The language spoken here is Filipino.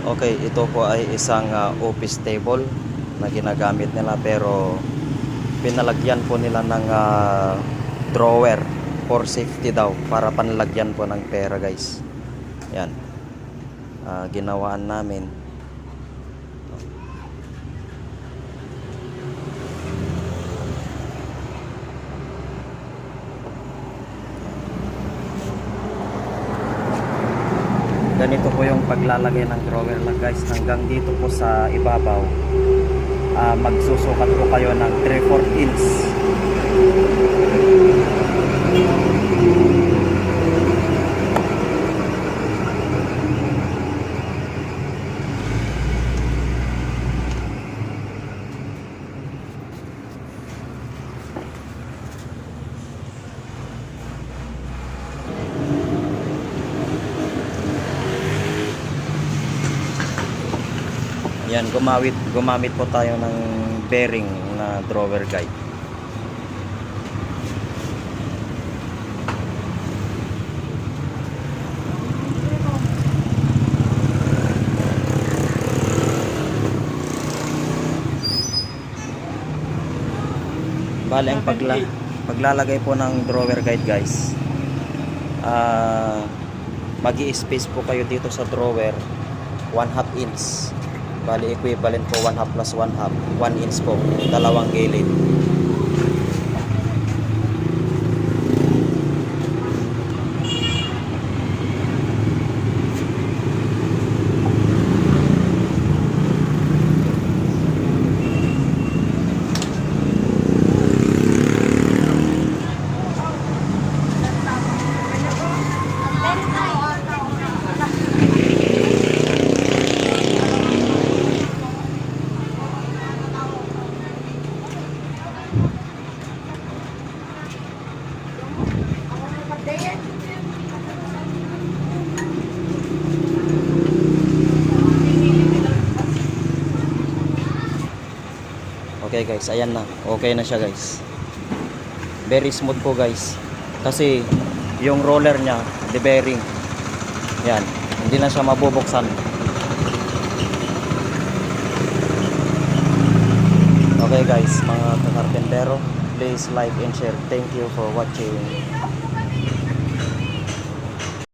Okay, ito po ay isang office table na ginagamit nila, pero pinalagyan po nila ng drawer for safety daw, para panlagyan po ng pera, guys. Yan, ginawaan namin. Ganito po yung paglalagay ng drawer lang, guys. Hanggang dito po sa ibabaw, magsusukat po kayo ng 3/4 inch. Yan, gumamit po tayo ng bearing na drawer guide. Bale, ang paglalagay po ng drawer guide, guys, magi-space po kayo dito sa drawer 1/2 inch. Bali, equivalent po 1/2 plus 1/2, 1 inch po, dalawang gilid. Okay guys, ayan na. Okay na siya, guys. Very smooth po, guys. Kasi yung roller niya, the bearing, yan, hindi na siya mabubuksan. Okay guys, mga kakarpentero, please like and share. Thank you for watching.